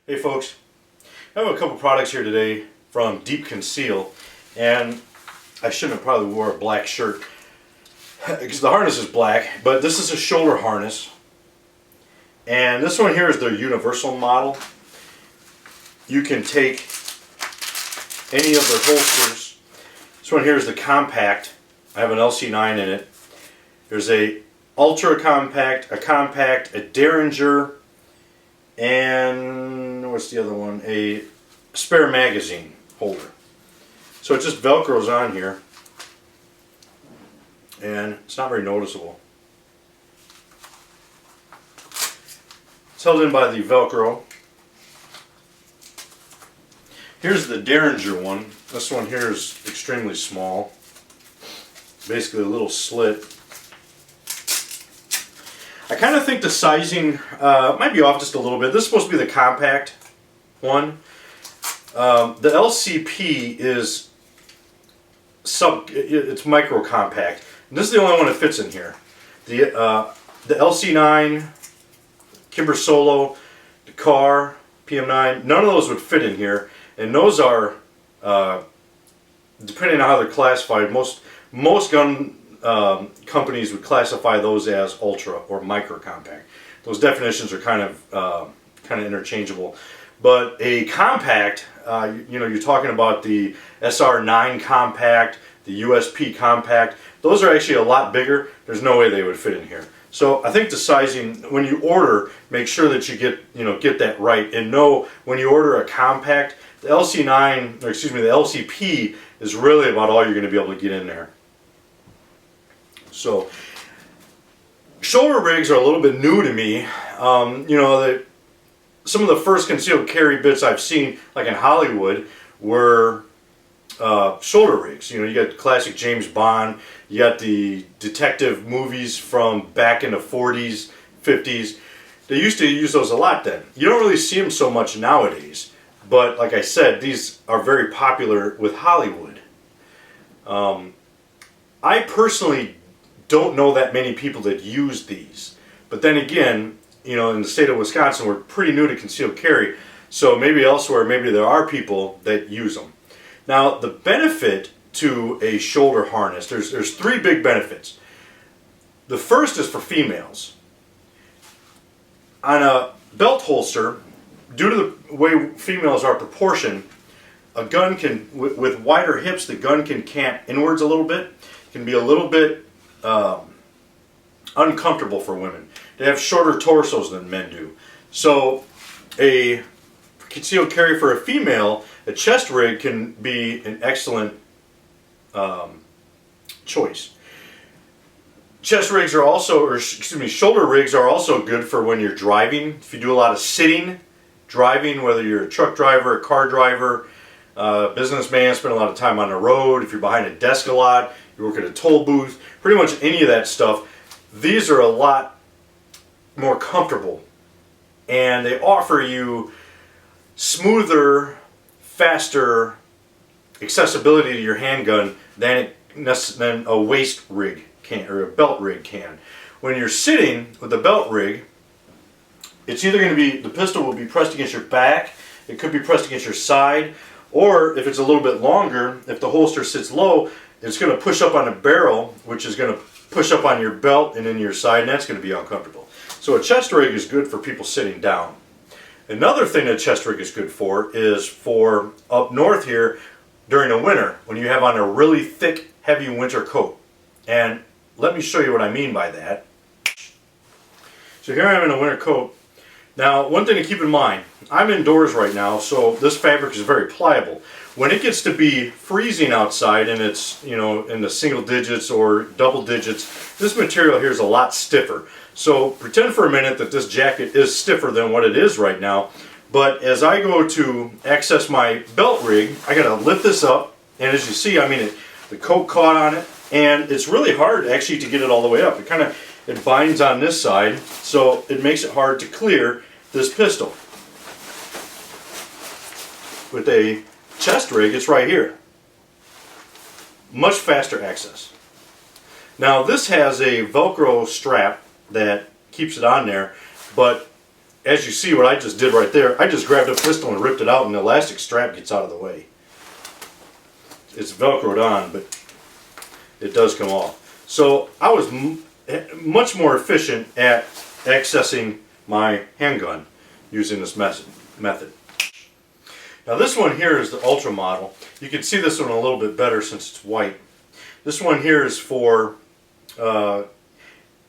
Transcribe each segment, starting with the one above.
Hey folks, I have a couple products here today from Conceal, and I shouldn't have probably wore a black shirt because the harness is black, but this is a shoulder harness, and this one here is their universal model. You can take any of their holsters. This one here is the compact. I have an LC9 in it. There's a ultra compact, a compact, a Derringer, and what's the other one? A spare magazine holder. So it just velcros on here, and it's not very noticeable. It's held in by the velcro. Here's the Derringer one. This one here is extremely small. Basically a little slit. I kind of think the sizing might be off just a little bit. This is supposed to be the compact one. The LCP is it's micro compact. And this is the only one that fits in here. The LC9, Kimber Solo, the Car, PM9, none of those would fit in here. And those are, depending on how they're classified, most gun companies would classify those as ultra or micro compact. Those definitions are kind of interchangeable. But a compact, you're talking about the SR9 compact, the USP compact. Those are actually a lot bigger. There's no way they would fit in here. So I think the sizing, when you order, make sure that you get that right, and know when you order a compact, the LC9, or excuse me, the LCP is really about all you're going to be able to get in there. So, shoulder rigs are a little bit new to me. Some of the first concealed carry bits I've seen, like in Hollywood, were shoulder rigs. You got classic James Bond, you got the detective movies from back in the 40s, 50s. They used to use those a lot then. You don't really see them so much nowadays. But like I said, these are very popular with Hollywood. I personally don't know that many people that use these. But then again, in the state of Wisconsin, we're pretty new to concealed carry. So maybe elsewhere, maybe there are people that use them. Now, the benefit to a shoulder harness, there's three big benefits. The first is for females. On a belt holster, due to the way females are proportioned, a gun can, with wider hips, the gun can cant inwards a little bit. It can be a little bit uncomfortable for women. They have shorter torsos than men do. So a concealed carry for a female, a chest rig can be an excellent choice. Chest rigs are also, or excuse me, shoulder rigs are also good for when you're driving. If you do a lot of sitting, driving, whether you're a truck driver, a car driver, businessman, spend a lot of time on the road, if you're behind a desk a lot, you work at a toll booth, pretty much any of that stuff, these are a lot more comfortable, and they offer you smoother, faster accessibility to your handgun than a waist rig can, or a belt rig can. When you're sitting with a belt rig, it's either going to be, the pistol will be pressed against your back, it could be pressed against your side, or if it's a little bit longer, if the holster sits low, it's going to push up on a barrel, which is going to push up on your belt and in your side, and that's going to be uncomfortable. So a chest rig is good for people sitting down. Another thing that a chest rig is good for is for up north here during the winter, when you have on a really thick, heavy winter coat. And let me show you what I mean by that. So here I am in a winter coat. Now, one thing to keep in mind, I'm indoors right now, so this fabric is very pliable. When it gets to be freezing outside and it's, in the single digits or double digits, this material here is a lot stiffer. So pretend for a minute that this jacket is stiffer than what it is right now. But as I go to access my belt rig, I gotta lift this up, and as you see, the coat caught on it, and it's really hard actually to get it all the way up. It binds on this side, so it makes it hard to clear this pistol. With a chest rig, it's right here. Much faster access. Now this has a Velcro strap that keeps it on there, but as you see what I just did right there, I just grabbed a pistol and ripped it out and the elastic strap gets out of the way. It's Velcroed on, but it does come off. So I was much more efficient at accessing my handgun using this method. Now this one here is the Ultra model. You can see this one a little bit better since it's white. This one here is for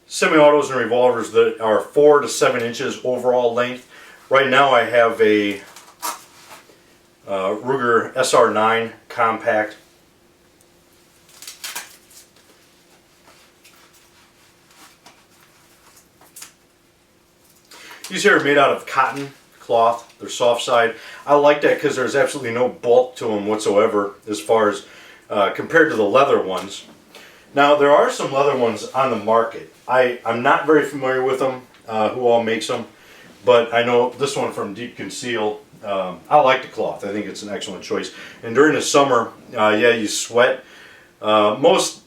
semi-autos and revolvers that are 4 to 7 inches overall length. Right now I have a Ruger SR9 compact. These here are made out of cotton cloth. They're soft side. I like that because there's absolutely no bulk to them whatsoever as far as compared to the leather ones. Now there are some leather ones on the market. I'm not very familiar with them, who all makes them, but I know this one from Conceal. I like the cloth. I think it's an excellent choice. And during the summer, yeah, you sweat. Most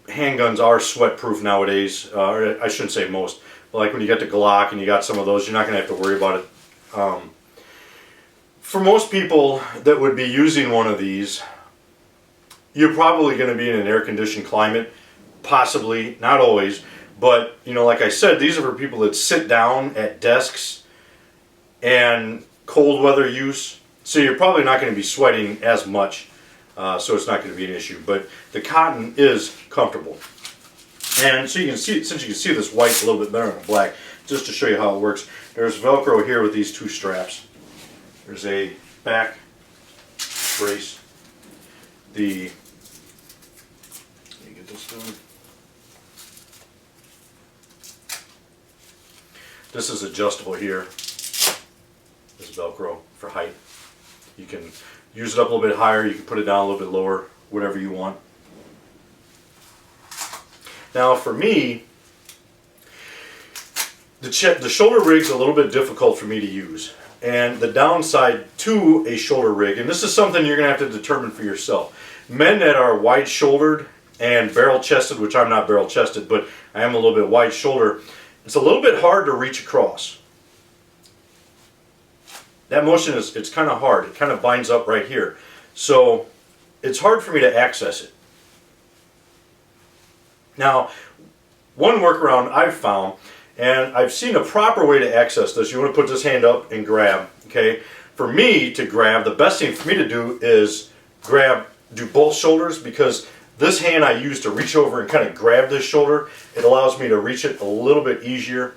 handguns are sweat proof nowadays. Or I shouldn't say most. Like when you get the Glock and you got some of those, you're not going to have to worry about it. For most people that would be using one of these, you're probably going to be in an air-conditioned climate, possibly, not always, but you know, like I said, these are for people that sit down at desks and cold weather use, so you're probably not going to be sweating as much, so it's not going to be an issue. But the cotton is comfortable. And so you can see, since you can see this white a little bit better than black, just to show you how it works, there's Velcro here with these two straps. There's a back brace. Let me get this done. This is adjustable here. This Velcro for height. You can use it up a little bit higher, you can put it down a little bit lower, whatever you want. Now for me, the shoulder rig's a little bit difficult for me to use. And the downside to a shoulder rig, and this is something you're going to have to determine for yourself. Men that are wide-shouldered and barrel-chested, which I'm not barrel-chested, but I am a little bit wide-shouldered, it's a little bit hard to reach across. That motion it's kind of hard. It kind of binds up right here. So it's hard for me to access it. Now, one workaround I've found, and I've seen a proper way to access this. You want to put this hand up and grab, okay? For me to grab, the best thing for me to do is do both shoulders, because this hand I use to reach over and kind of grab this shoulder. It allows me to reach it a little bit easier.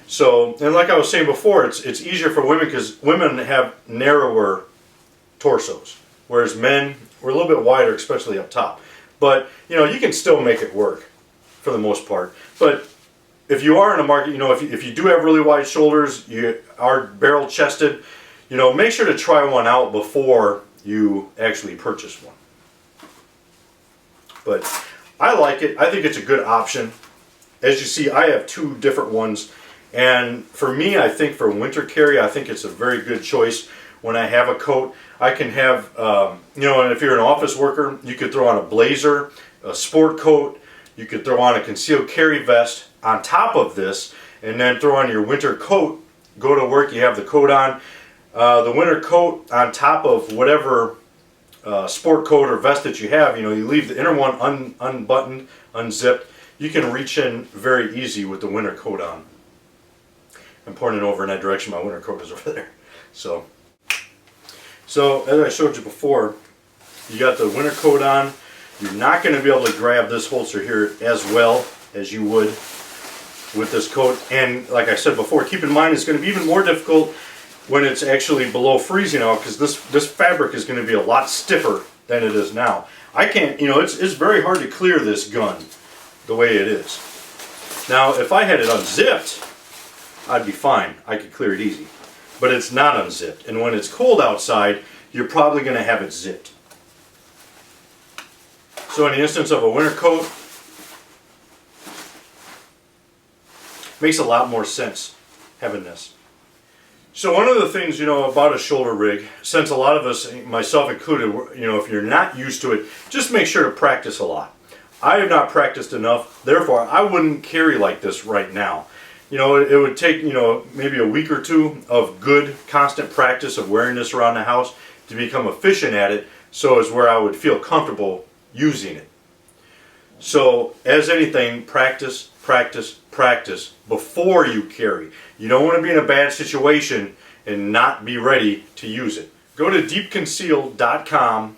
So, and like I was saying before, it's easier for women because women have narrower torsos, whereas men, we're a little bit wider, especially up top. But, you know, you can still make it work for the most part. But if you are in a market, you know, if you do have really wide shoulders, you are barrel chested, you know, make sure to try one out before you actually purchase one. But I like it. I think it's a good option. As you see, I have two different ones. And for me, I think for winter carry, I think it's a very good choice. When I have a coat, I can have, you know, and if you're an office worker, you could throw on a blazer, a sport coat, you could throw on a concealed carry vest on top of this, and then throw on your winter coat, go to work, you have the coat on. The winter coat on top of whatever sport coat or vest that you have, you know, you leave the inner one unbuttoned, unzipped. You can reach in very easy with the winter coat on. I'm pointing over in that direction, my winter coat is over there. So as I showed you before, you got the winter coat on. You're not going to be able to grab this holster here as well as you would with this coat. And like I said before, keep in mind it's going to be even more difficult when it's actually below freezing out, because this fabric is going to be a lot stiffer than it is now. I can't, you know, it's very hard to clear this gun the way it is. Now, if I had it unzipped, I'd be fine. I could clear it easy. But it's not unzipped. And when it's cold outside, you're probably going to have it zipped. So in the instance of a winter coat, makes a lot more sense having this. So one of the things, you know, about a shoulder rig, since a lot of us, myself included, you know, if you're not used to it, just make sure to practice a lot. I have not practiced enough, therefore I wouldn't carry like this right now. it would take, maybe a week or two of good, constant practice of wearing this around the house to become efficient at it, so as where I would feel comfortable using it. So, as anything, practice, practice, practice before you carry. You don't want to be in a bad situation and not be ready to use it. Go to deepconceal.com,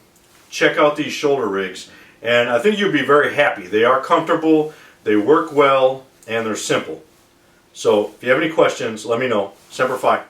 check out these shoulder rigs, and I think you'll be very happy. They are comfortable, they work well, and they're simple. So if you have any questions, let me know. Semper Fi.